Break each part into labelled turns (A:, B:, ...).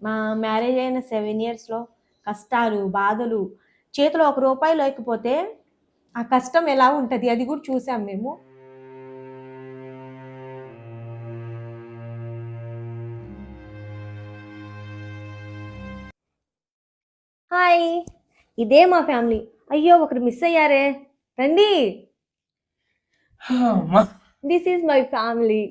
A: మా మ్యారేజ్ అయిన 7 ఇయర్స్లో కష్టాలు బాధలు, చేతిలో ₹1 లేకపోతే ఆ కష్టం ఎలా ఉంటుంది అది కూడా చూసాం మేము. హాయ్, ఇదే మా ఫ్యామిలీ. అయ్యో ఒకరు మిస్ అయ్యారే, రండి. This is my family.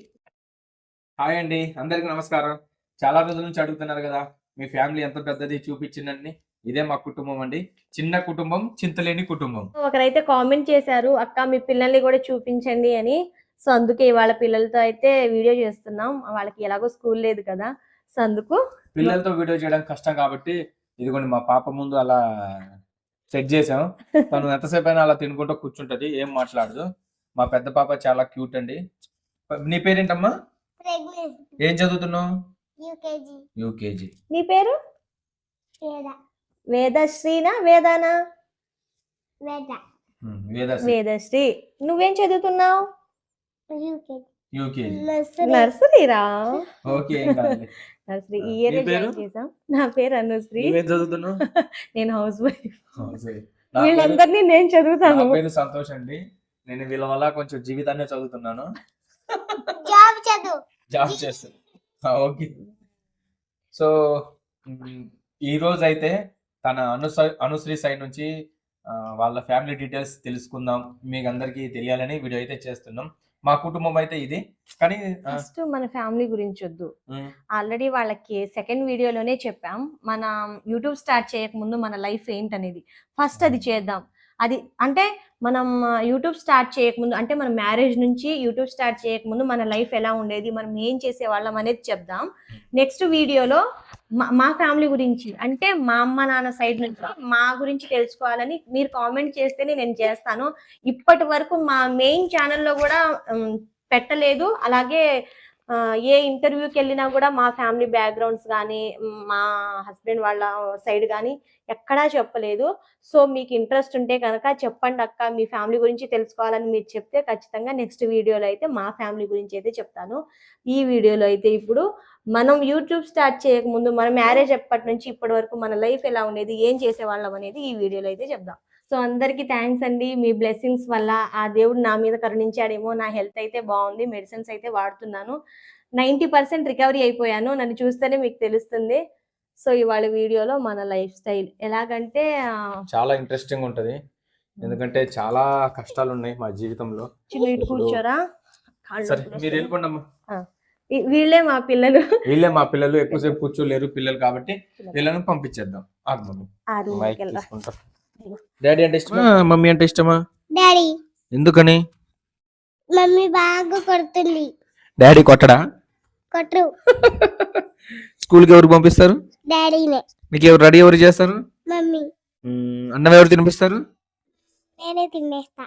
B: Hi అండి, అందరికి నమస్కారం. చాలా రోజుల నుంచి అడుగుతున్నారు కదా మీ ఫ్యామిలీ ఎంత పెద్దది చూపించిందండి. ఇదే మా కుటుంబం అండి, చిన్న కుటుంబం, చింతలేని కుటుంబం.
A: ఒకరైతే కామెంట్ చేశారు, అక్క మీ పిల్లల్ని కూడా చూపించండి అని. సో అందుకే ఇవాళ పిల్లలతో అయితే వీడియో చేస్తున్నాం. వాళ్ళకి ఎలాగో స్కూల్ లేదు కదా, సో అందుకు
B: పిల్లలతో వీడియో చేయడం కష్టం కాబట్టి ఇదిగోండి మా పాప ముందు అలా సెట్ చేసాం. తను ఎంతసేపు అయినా అలా తినుకుంటూ కూర్చుంటది, ఏం మాట్లాడదు. మా పెద్ద పాప చాలా క్యూట్ అండి. నీ పేరేంటమ్మా? ఏం చదువుతున్నావు? యూకేజీ.
A: నీ పేరు? వేదశ్రీనా వేదానా? వేదశ్రీ. నువ్వేం చదువుతున్నావు?
B: యూకేజీ.
A: నర్సరీరా?
B: ఓకే.
A: నర్సరీ ఈ ఇయర్ జాయిన్ చేసాం. నా పేరు అనుశ్రీ.
B: నువ్వేం చదువుతున్నావు?
A: నేను హౌస్ వైఫ్. వీళ్ళందరినీ నేను చదువుతాను.
B: నా పేరు సంతోష్ అండి. నేను వీళ్ళ వల్ల కొంచెం జీవితాన్ని చదువుతున్నాను. జాబ్ చేస్తాను. ఓకే. సో ఈ రోజు అయితే తన అనుశ్రీ సైడ్ నుంచి వాళ్ళ ఫ్యామిలీ డీటెయిల్స్ తెలుసుకుందాం, మీకు అందరికీ తెలియాలని వీడియో అయితే చేస్తున్నాం. మా కుటుంబం అయితే ఇది. కానీ
A: ఫస్ట్ మన ఫ్యామిలీ గురించి వద్దు, ఆల్రెడీ వాళ్ళకి సెకండ్ వీడియోలోనే చెప్పాం. మన యూట్యూబ్ స్టార్ట్ చేయక ముందు మన లైఫ్ ఏంటనేది ఫస్ట్ అది చేద్దాం. అది అంటే మనం యూట్యూబ్ స్టార్ట్ చేయకముందు, అంటే మన మ్యారేజ్ నుంచి యూట్యూబ్ స్టార్ట్ చేయకముందు మన లైఫ్ ఎలా ఉండేది, మనం ఏం చేసేవాళ్ళం అనేది చెప్దాం. నెక్స్ట్ వీడియోలో మా ఫ్యామిలీ గురించి, అంటే మా అమ్మ నాన్న సైడ్ నుంచి మా గురించి తెలుసుకోవాలని మీరు కామెంట్ చేస్తేనే నేను చేస్తాను. ఇప్పటి వరకు మా మెయిన్ ఛానల్లో కూడా పెట్టలేదు. అలాగే ఏ ఇంటర్వ్యూకి వెళ్ళినా కూడా మా ఫ్యామిలీ బ్యాక్గ్రౌండ్స్ కానీ మా హస్బెండ్ వాళ్ళ సైడ్ కానీ ఎక్కడా చెప్పలేదు. సో మీకు ఇంట్రెస్ట్ ఉంటే కనుక చెప్పండి అక్క, మీ ఫ్యామిలీ గురించి తెలుసుకోవాలని మీరు చెప్తే ఖచ్చితంగా నెక్స్ట్ వీడియోలో అయితే మా ఫ్యామిలీ గురించి అయితే చెప్తాను. ఈ వీడియోలో అయితే ఇప్పుడు మనం యూట్యూబ్ స్టార్ట్ చేయకముందు మన మ్యారేజ్ ఎప్పటి నుంచి ఇప్పటి వరకు మన లైఫ్ ఎలా ఉండేది, ఏం చేసేవాళ్ళం అనేది ఈ వీడియోలో అయితే చెప్దాం. సో అందరికీ థ్యాంక్స్ అండి, మీ బ్లెస్సింగ్స్ వల్ల ఆ దేవుడు నా మీద కరుణించాడేమో. నా హెల్త్ అయితే బాగుంది, మెడిసిన్స్ అయితే వాడుతున్నాను, 90% రికవరీ అయిపోయాను. నన్ను చూస్తేనే మీకు తెలుస్తుంది. సో ఇవాళ వీడియోలో మన లైఫ్ స్టైల్ ఎలాగంటే
B: చాలా ఇంట్రెస్టింగ్ ఉంటది, ఎందుకంటే చాలా కష్టాలు ఉన్నాయి మా జీవితంలో.
A: చిన్న ఇటు కూర్చోరా.
B: సరే మీరు వెళ్ళిపోండి అమ్మా.
A: వీళ్ళే మా పిల్లలు.
B: ఎక్కువసేపు కూర్చోలేరు పిల్లలు కాబట్టి వీళ్ళని పంపించేద్దాం. డాడీ అంటే ఇష్టమా, మమ్మీ అంటే ఇష్టమా?
C: డాడీ.
B: ఎందుకని?
C: మమ్మీ బాగా కొడుతుంది.
B: డాడీ కొట్టడా?
C: కొట్టరు.
B: స్కూల్కి ఎవరు పంపిస్తారు?
C: డాడీనే.
B: మీకు ఎవరు రెడీ ఎవరు చేస్తారు?
C: మమ్మీ.
B: అన్నం ఎవరు తినిపిస్తారు?
C: నేనే తినేస్తా.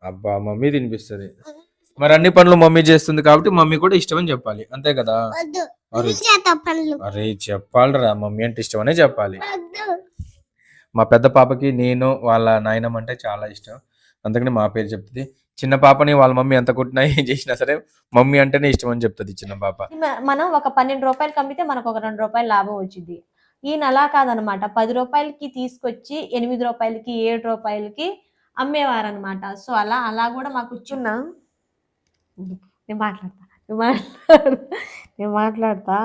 B: అబ్బా, మమ్మీ తినిపిస్తుంది. మరి అన్ని పనులు మమ్మీ చేస్తుంది కాబట్టి మమ్మీ కూడా ఇష్టం అని చెప్పాలి, అంతే కదా? అరే చెప్పాలరా, మమ్మీ అంటే ఇష్టం అనే చెప్పాలి. మా పెద్ద పాపకి నేను వాళ్ళ నాయనమ్మ అంటే చాలా ఇష్టం, అందుకని మా పేరు చెప్తుంది. చిన్న పాపని వాళ్ళ మమ్మీ ఎంత కొట్టినా ఏం చేసినా సరే మమ్మీ అంటేనే ఇష్టం అని చెప్తుంది చిన్న పాప.
A: మనం ఒక ₹12 అమ్మితే మనకు ఒక ₹2 లాభం వచ్చింది. ఈయన అలా కాదనమాట, ₹10కి తీసుకొచ్చి ₹8కి ₹7కి అమ్మేవారనమాట. సో అలా కూడా మాకు కూర్చున్నా. నేను మాట్లాడతా.